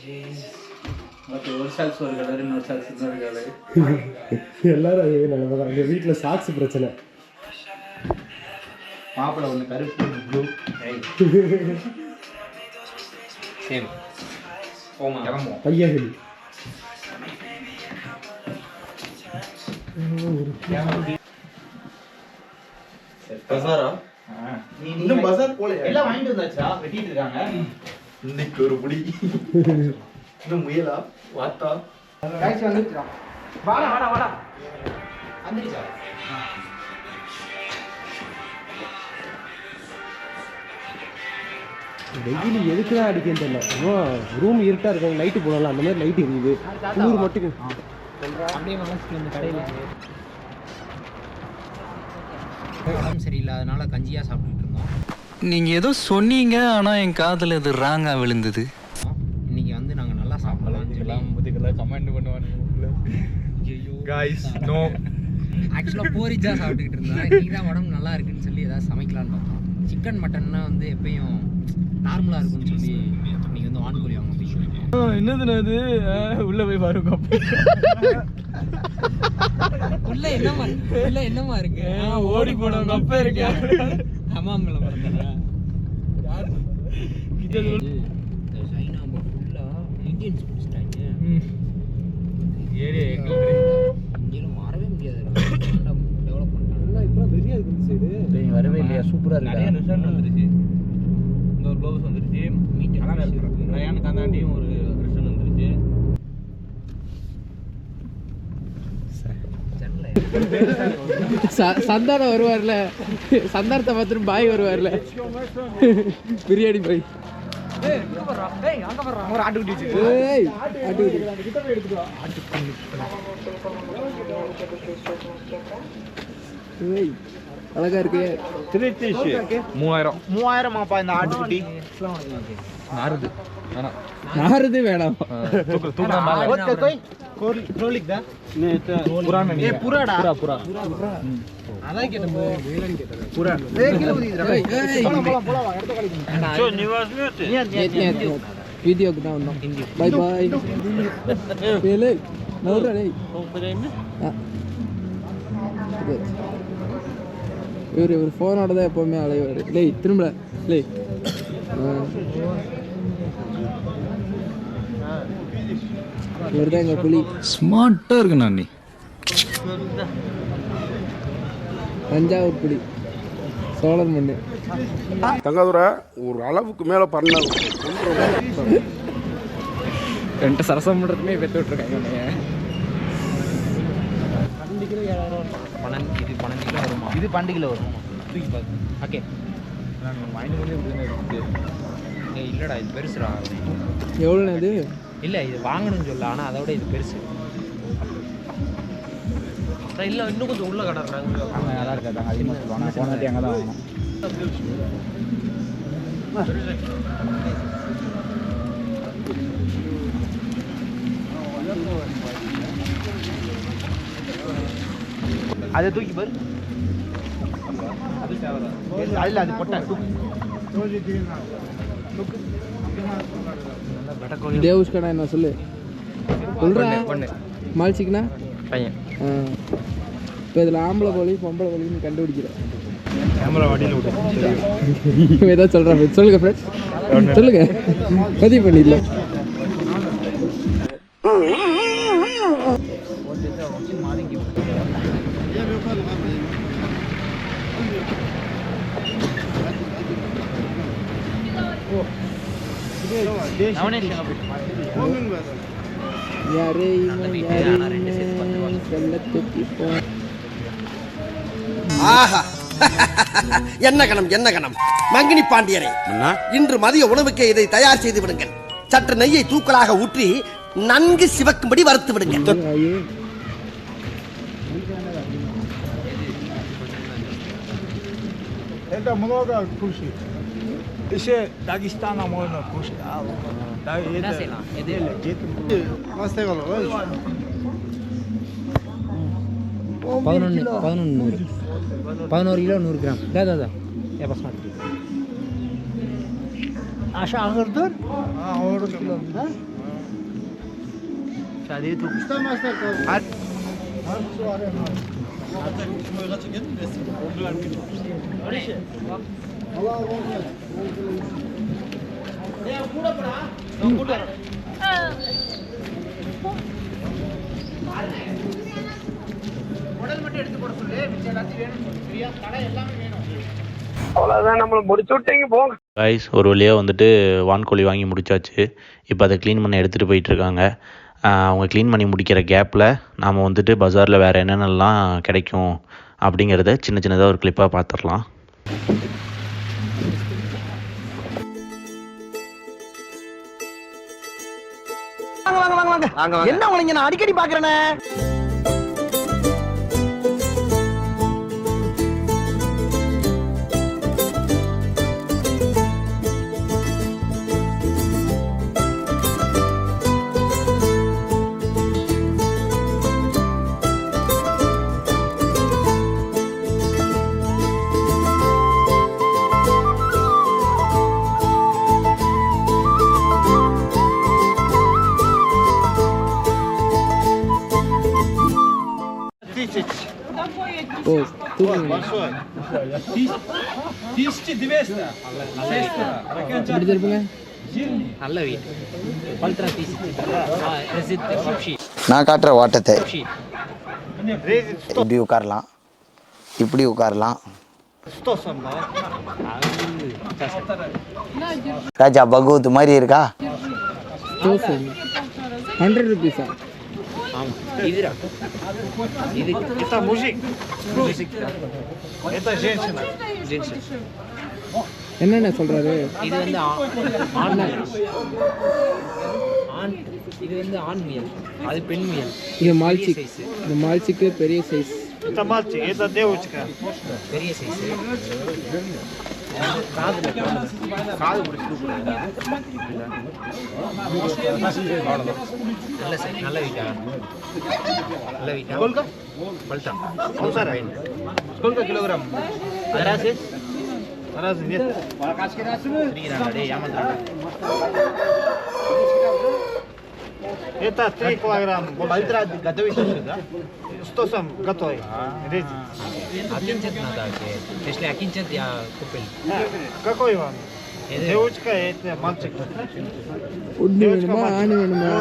ஒரு சாக்ஸ் ஒரு கலர், இன்னொரு சாக்ஸ் இன்னொரு கலர். எல்லாரும் அதே நிலைமை தான். எங்கள் வீட்டில் சாக்ஸ் பிரச்சனை. மாப்பிள்ளை ஒன்று கருப்பு ப்ளூ. சேம் போமா கிளம்புவோம். பையன் பசாரா? இன்னும் பசார் போல எல்லாம் வாங்கிட்டு வந்தாச்சா? வெட்டிட்டு இருக்காங்க. இன்னைக்கு ஒரு புடி. இன்னும் முயலா வாத்தா டாக்ஸி வந்துருச்சா? வாடா வாடா வாடா வந்துருச்சா? வெயில் எதுக்கு தான் அடிக்கன்னு தெரியல. ரூம் இருட்டாக இருக்கும், லைட்டு போடலாம். அந்த மாதிரி லைட் எரியுது. குளிர் மட்டும் அப்படியே மனசுக்கு இந்த கடையில் உடம்பு சரியில்லாதனால கஞ்சியாக சாப்பிட்டுட்டு இருந்தோம். நீங்கள் ஏதோ சொன்னீங்க, ஆனால் என் காதில் இது ராங்காக விழுந்தது. இன்னைக்கு வந்து நாங்கள் நல்லா சாப்பிடலாம்னு சொல்லி முதுகெல்லாம் கமெண்ட் பண்ணுவானுங்க. Guys no. ஆக்சுவலாக போரிஜா சாப்பிட்டுக்கிட்டு இருந்தோம். இன்னைக்கு தான் உடம்பு நல்லா இருக்குன்னு சொல்லி ஏதாவது சமைக்கலான்னு பார்த்தோம். சிக்கன் மட்டன்னா வந்து எப்பயும் நார்மலாக இருக்குன்னு சொல்லி இன்னைக்கு வந்து வான்கோழி வாங்க போய் என்னதுண்ணா இது? உள்ள போய் பாருங்க. உள்ள என்னமா இருக்கு? ஓடி போனவங்க அப்ப இருக்கு. அம்மாமல மறந்துடுறா. சைனா ஃபுல்லாக இந்தியன்ஸ் பிடிச்சிட்டாங்க. இங்கேயும் மாறவே முடியாது. டெவலப் பண்ணிட்டாங்க. இப்போ பெரிய சைடு வரவே இல்லையா? சூப்பராக இருக்கு. நிறைய ரெஸ்டாரண்ட் வந்துருச்சு. இந்த ஒரு க்ளோஸ் வந்துருச்சு. ரயானுக்கு அந்தாண்டியும் ஒரு ரெஸ்டாரண்ட் வந்துருச்சு. சந்தானம் வருவார்ல, சந்தானத்தை பார்த்துட்டு பாய் வருவார்ல, பிரியாணி பாய். அழகா இருக்கு. 3000 இந்த ஆட்டுக்குட்டி. நாருது வேணாம். வீடியோக்கு தான் வந்தோம். Bye bye. இவர் ஃபோனோட தான் எப்போவுமே அலைவார். லே திரும்ப லே இவர் தான் எங்கள் புலி. ஸ்மார்ட்டாக இருக்கு நான். நீ தஞ்சாவூர் புலி, சோழர் மண்ணு. தங்காதுரை ஒரு அளவுக்கு மேலே பண்ண ரெண்டு சரசம் பண்ணுறதுமே பெற்று விட்டுருக்காங்க. 12 கிலோ 7000 இது 12 கிலோ வருமா? இது 12 கிலோ வருமா? தூக்கி பார்த்து. ஓகே இல்லைடா, இது பெருசுடா. எவ்வளோண்ணா இது? இல்லை, இது வாங்கணும்னு சொல்ல, ஆனால் அதோட இது பெருசு. இல்லை, இன்னும் கொஞ்சம் உள்ள கடறாங்க. அங்கே நல்லா இருக்காது. அதிகமாக சொல்லுவாங்க. போன வாட்டி அங்கே தான் வாங்கணும். அதை தூக்கி பாரு. அதில் அது பொட்டை தேவுஷ்கண்ணா என்ன சொல்லு சொல்கிறேன். மால்சிக்கண்ணா பையன். இப்போ இதில் ஆம்பளை கோழி பொம்பளை கோழின்னு கண்டுபிடிக்கிறேன். கேமரா வாடியில் விட்டு ஏதாவது சொல்கிறேன். சொல்லுங்கள் ஃப்ரெண்ட்ஸ், சொல்லுங்கள், பதிவு பண்ணிடலாம். என்ன கணம் மங்கினி பாண்டியரே, இன்று மதிய உணவுக்கு இதை தயார் செய்து விடுங்கள். சற்று நெய்யை தூக்கலாக ஊற்றி நன்கு சிவக்கும்படி வறுத்து விடுங்கள். Dagestana можно кушать. என்ன செய்யலாம்? எது 11 கிலோ 100 கிராம். தாதா ஏ பஸ் மாட்டு Aşağı ağırdır. 10 kilo. கைஸ் ஒரு வழியாக வந்துட்டு வான்கோழி வாங்கி முடிச்சாச்சு. இப்போ அதை க்ளீன் பண்ண எடுத்துகிட்டு போயிட்டுருக்காங்க. அவங்க க்ளீன் பண்ணி முடிக்கிற கேப்பில் நாம் வந்துட்டு பஜாரில் வேறு என்னென்னலாம் கிடைக்கும் அப்படிங்கிறத சின்ன சின்னதாக ஒரு கிளிப்பாக பார்த்துடலாம். என்ன உனக்கு நான் அடிக்கடி பாக்குறேனே. ஓ தூக்குங்க. இப்படி திருப்புங்க. நல்ல வெயிட். பல்ட்ரா பீஸ். ரெசித் ஷிப்ஷி. நான் காட்டுற ஓட்டத்தை ஷிப்ஷி. இப்படி உட்காரலாம், இப்படி உட்காரலாம். ராஜா பகவத் மாதிரி இருக்கா? 100 rupees-ஆ? ஆமாம். இதுரா இது Это мужик. மியூசிக் Это женщина. ஜென்ஸ். என்னென்ன சொல்றாரு? இது வந்து ஆண் ஆண் இது வந்து ஆண் முயல், அது பெண் முயல். இது மால்ச்சிக். size. இந்த மால்ச்சிக்கு பெரிய சைஸ். Это мальчик, это девочка. பெரிய சைஸ். காது பிடிச்சி நல்ல சைஸ், நல்ல வெயிட்டா, நல்ல வெயிட்டா. பல்ட்டா Сколько килограмм? தராசு Раз нет. ஸ்ரீராங்க டே ஏமாத்துறாங்க. Это 3 килограмма. Пальтра готовить да? Что сам готовый? Резать. அக்கிஞ்சத் நாதாக்கு если அக்கிஞ்சத் я купил. Какой вам? Девочка, это мальчик. ஒன்று வேணுமா ஆண் வேணுமா?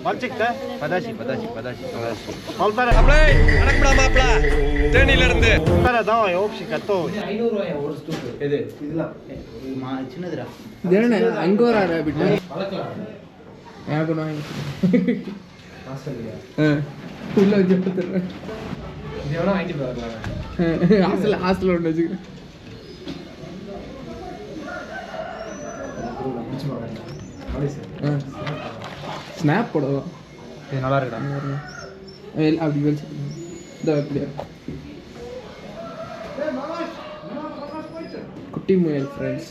Мальчик, да? பதாசி. Полтора. Полтора, давай, общий готовый. 500 ரூபாய் ஒரு ஸ்டூப். எது இதெல்லாம் சின்னதுடா. இது என்ன அங்கோரா ரேபிட்? எனக்கு ஒன்று வாங்கி உள்ள வச்சு பார்த்துடுறேன். இது எவ்வளோ வாங்கிட்டு போய் ஹாஸ்டல் ஒன்று வச்சுக்கிறேன். ஸ்னாப் போடலாம். இது நல்லா இருக்குடா. அப்படி வச்சுக்கணும். இந்த அப்படியா குட்டி முயல் ஃப்ரெண்ட்ஸ்.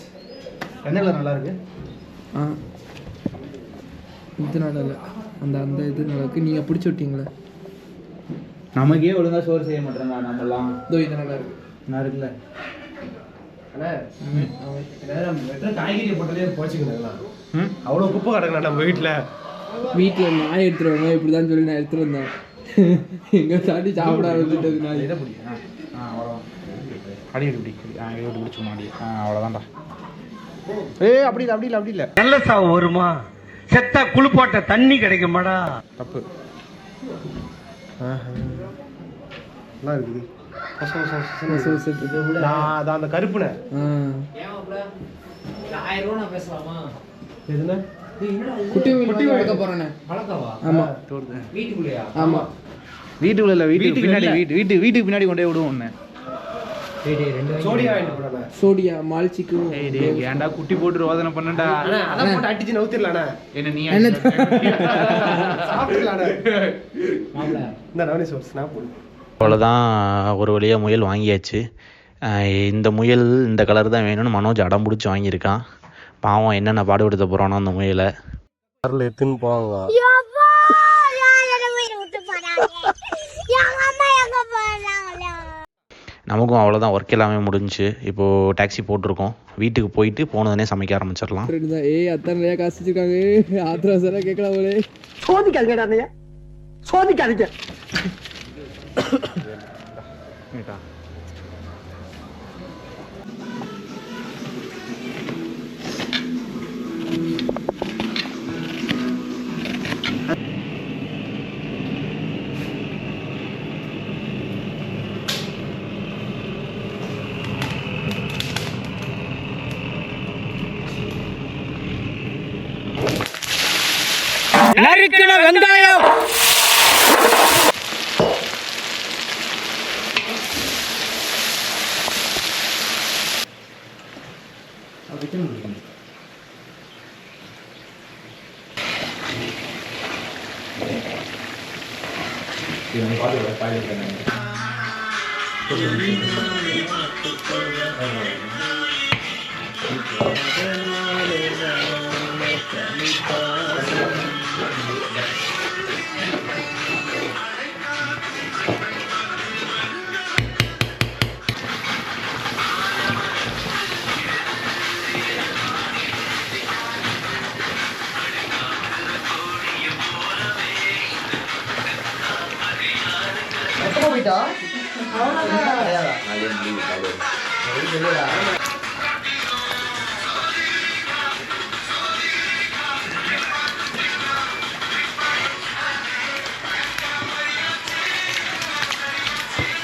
என்ன கலர் நல்லா இருக்கு? இது நல்லா இல்லை, அந்த அந்த இது நல்லா இருக்கு. நீங்கள் பிடிச்சி விட்டீங்களே. நமக்கே ஒழுங்கா சோறு செய்ய மாட்டேங்க நம்மலாம். இதோ இது நல்லா இருக்கு. நல்லா இருக்குல்ல? காய்கறி போட்டதே போச்சுக்கலாம். அவ்வளோ குப்பை கிடக்குண்ணா நம்ம வீட்டில் நாய் எடுத்துகிட்டு வரணும் இப்படி தான் சொல்லி நான் எடுத்துகிட்டு வந்தேன். எங்கே சாட்டி சாப்பிட ஆரம்பிச்சுட்டது நான். இதை பிடிக்கும். அவ்வளோதான். அடி இப்படி இப்படி பிடிச்ச மாடி. அவ்வளோதான்டா. அப்படி இல்லை. நல்ல சாவு வருமா? செத்தா குளிப்பாட்ட தண்ணி கிடைக்குமாடா? தப்பு. நல்லா இருக்குது. அதான் அந்த கருப்புனை. 1000 ரூபா பேசலாமா? எதுனா குட்டி வளர்க்க போகிறேண்ணே. வளர்க்கவா? ஆமாம். வீட்டுக்குள்ளேயா? ஆமாம். வீட்டுக்குள்ள இல்லை, வீட்டுக்கு பின்னாடி. வீட்டுக்கு பின்னாடி கொண்டே விடுவோம் ஒன்று. சோடியா மால்ச்சிக்கும். ஏன்டா குட்டி போட்டு ரோதனை பண்ணடா. அதான் போட்டு அடிச்சு நவுத்திரலானே. என்ன நீ சாப்பிடலானே. இந்த நவனி சோர்ஸ் நான் போடு. அவ்வளோதான், ஒரு வழியாக முயல் வாங்கியாச்சு. இந்த முயல் இந்த கலர் தான் வேணும்னு மனோஜ் அடம் பிடிச்சி வாங்கியிருக்கான். பாவம் என்னென்ன பாடுபடுத்த போகிறானோ அந்த முயலை. காரில் எடுத்துன்னு போவாங்க. நமக்கும் அவ்வளோதான், ஒர்க் எல்லாமே முடிஞ்சு. இப்போது டாக்ஸி போட்டிருக்கோம், வீட்டுக்கு போயிட்டு போனதுனே சமைக்க ஆரம்பிச்சிடலாம். ஏய் அத்தனை நிறையா காசு வச்சுருக்காங்க, ஆத்திரம் சாரா கேட்கலாம் போலே. சோதிக்காதீங்க, சோதிக்காதீங்க. நறுக்கின வெங்காயம்.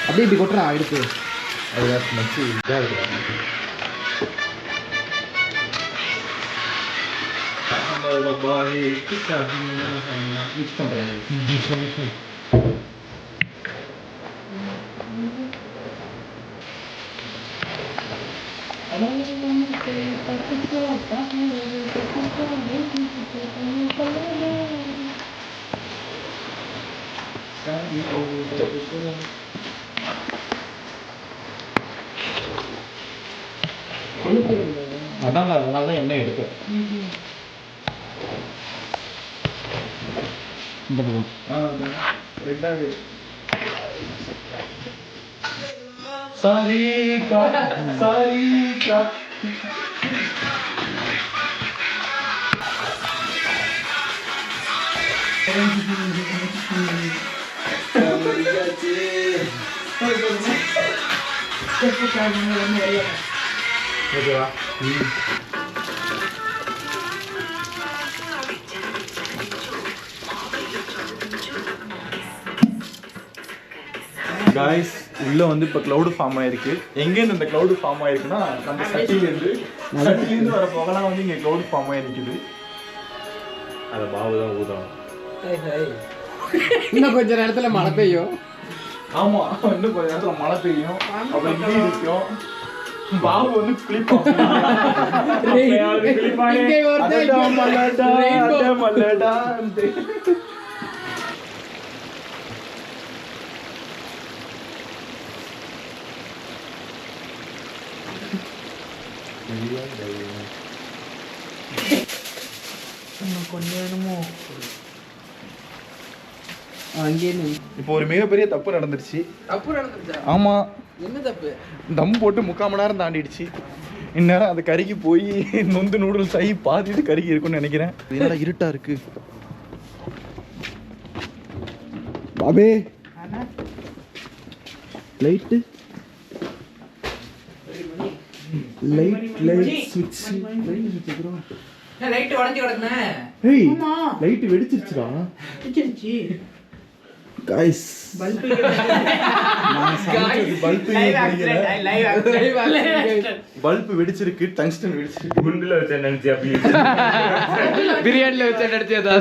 அப்படியே இப்படி கொட்டுறா எடுத்து. அதான் அதனால தான் எண்ணெய் எடுப்பேன். இந்த பக்கம் ரெண்டாவது சாரிகா சாரிகா. ஓகேவா? காய்ஸ் உள்ள வந்து இப்போ க்ளவுடு ஃபார்ம் ஆயிருக்கு. எங்கேருந்து இந்த க்ளவுடு ஃபார்ம் ஆயிருக்குன்னா நம்ம சட்டிலேருந்து வர புகலாம் வந்து இங்கே க்ளவுடு ஃபார்ம் ஆயிருக்குது. அதை பாபு தான் ஊதும். இன்னும் கொஞ்ச நேரத்துல மழை பெய்யும். ஆமா, இன்னும் கொஞ்ச நேரத்துல மழை பெய்யும். அப்புறம் இடி இருக்கும். பாபு வந்து குளிப்பான். இப்போ ஒரு மிகப்பெரிய தப்பு நடந்துருச்சு. ஆமா, என்ன தப்பு? தம் போட்டு 3/4 மணி நேரம் தாண்டிடுச்சு. இந்நேரம் அது கருகி போய் நொந்து நூடுல்ஸ் ஆகி பாதிட்டு கருகி இருக்குன்னு நினைக்கிறேன். என்னடா இருட்டா இருக்கு பாபே. லைட்டு லைட் ஸ்விட்ச் லைட் உடைஞ்சு கிடக்குனே. ஏய் லைட் வெடிச்சிருச்சுடா. गाइस பல்பு பல்பு வெடிச்சிருக்கு. டங்ஸ்டன் வெடிச்சிருக்கு. குண்டுல வச்ச நினைச்சு அப்படி பிரியாணில வச்ச நடிச்சதா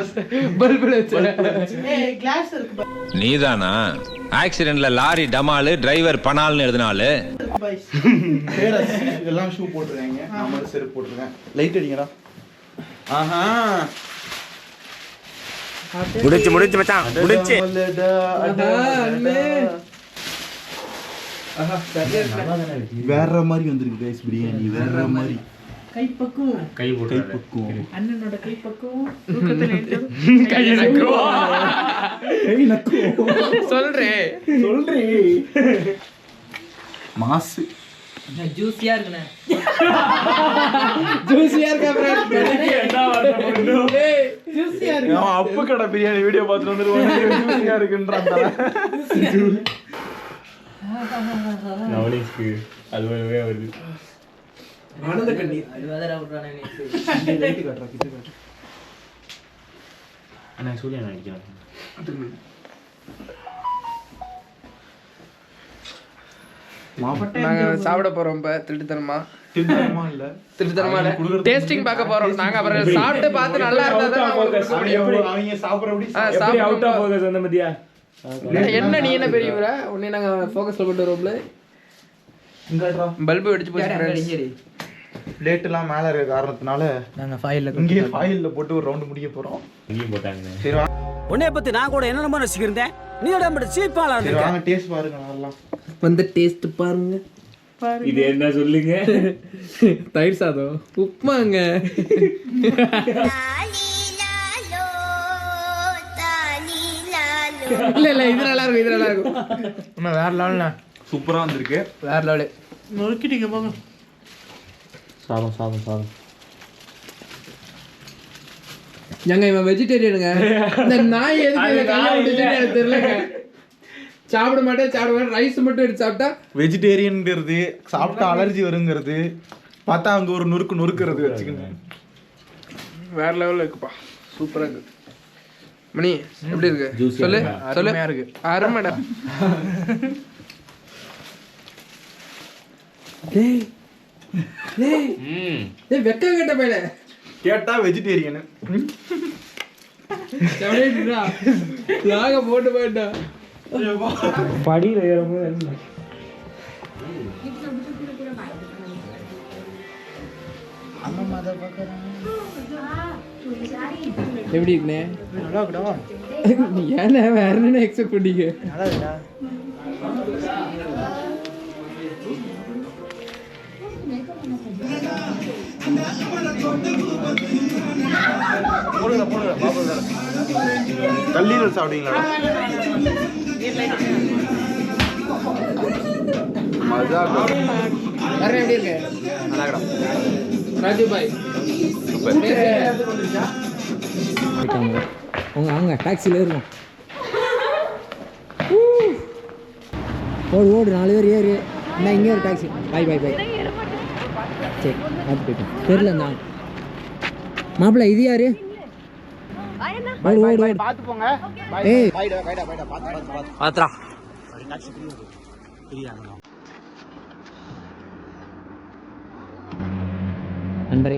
பல்புல வச்ச. ஏய் கிளாஸ் இருக்கு. நீதானா ஆக்சிடென்ட்ல லாரி டமாலு டிரைவர் பனால்னு எழுதினாலு. எல்லாம் ஷூ போட்டுருக்காங்க. நம்ம செருப்பு போட்டுருக்கேன். லைட் அடிங்கடா. ஆஹா முடிச்சு மச்சான் முடிச்சு. வேற மாதிரி வந்திருக்கு கைஸ் பிரியாணி. வேற மாதிரி கைப்பக்குவம். கைப்பக்குவம். அண்ணனோட கைப்பக்குவம். தூக்கத்துல கை நக்குவா. கை நக்குவா. சொல்றே. மாசு. ஜூஸியா இருக்குண்ணே. ஜூஸியா இருக்கா ஃப்ரெண்ட்? ஜூஸியா இருக்கு. அவன் அப்பு கடை பிரியாணி வீடியோ பார்த்துட்டு வந்துருவாங்க. ஜூஸியா இருக்குன்றான். நவனீஸ்க்கு அது வருது. ஆனந்த கண்ணீர். அது வேற விட்றானே நீ. லைட் காட்றா, கிட்ட காட்டு. அண்ணா சூர்யா நினைக்கிறேன். நாங்க சாப்பிட போறோம் இப்ப திருட்டுத்தனமா. திருத்தரமா இல்ல, திருட்டுத்தனமா இல்ல, டேஸ்டிங் பார்க்க போறோம். நாங்க அப்புறம் சாப்பிட்டு பார்த்து நல்லா இருந்தா தான் அவங்க சாப்பிடுறபடி சாப்பிட்டு அவுட் ஆஃப் ஃபோக்கஸ் வந்த மதியா. என்ன நீ என்ன பெரியவர உன்னை நாங்க ஃபோக்கஸ்ல கொண்டு வரோம்ல. இங்கடா பல்பு வெடிச்சு போச்சு ஃப்ரெண்ட்ஸ். பிளேட் எல்லாம் மேல இருக்க காரணத்தினால நாங்க ஃபாயில்ல இங்கே ஃபாயில்ல போட்டு ஒரு ரவுண்ட் முடிய போறோம். இங்கேயும் போட்டாங்க. சரி உன்னைய பத்தி நான் கூட என்ன நம்ப நினைச்சிருந்தேன். நீ உடம்பு சீப்பாலா சரி வாங்க டேஸ்ட் பாருங்க. நல்லா வந்து டேஸ்ட் பாருங்க. இது என்ன சொல்லுங்க? தயிர் சாதம் உப்புமாங்க. இல்ல இல்ல இது நல்லா இருக்கும், இது நல்லா இருக்கும். நம்ம வேற லெவல்ல சூப்பரா வந்திருக்கு. வேற லெவல். நொறுக்கிட்டீங்க போங்க. சாதம் சாதம் சாதம். ஏங்க இவன் வெஜிடேரியனுங்க. இந்த நாய் எதுக்கு கையில விட்டுச்சுன்னு எனக்கு தெரியலங்க. சாப்பிட மாட்டேன் ரைஸ் மட்டும் எடுத்து சாப்பிட்டா வெஜிடேரியன்ங்கிறது சாப்பிட்டா அலர்ஜி வருங்கிறது பார்த்தா அங்க ஒரு நொறுக்குறது வச்சுக்கணும். வேற லெவல்ல இருக்குப்பா. சூப்பரா இருக்கு. மணி எப்படி இருக்கு சொல்லு சொல்லு. இருக்கு அருமைடா. டேய் டேய் டேய் வெக்க கேட்ட பையல கேட்டா வெஜிடேரியன். சவடேடா லாக போட்டு போய்டா. படியில ஏறும்போது எப்படி இருக்குண்ணே? நல்லா இருக்குடா. ஏன்னா வேற என்ன எக்ஸ்பெக்ட் பண்ணீங்க? நல்லா இருக்குடா. கல்லீரல் சாப்பிடுவீங்களா? மஜா. வேற எப்படி இருக்கு? நல்லா இருக்கா ராஜு பாய்? வாங்க டாக்ஸியில் ஏறுவோம். ஓடு 4 பேர் ஏறு. என்ன இங்கே ஒரு டாக்ஸி. பாய் சரி பார்த்து போயிட்டோம். தெரியல தான் மாப்பிள்ள. இது யாரு? ஓடு பார்த்து போங்க. ஏய் பாத்துடா. நண்பரே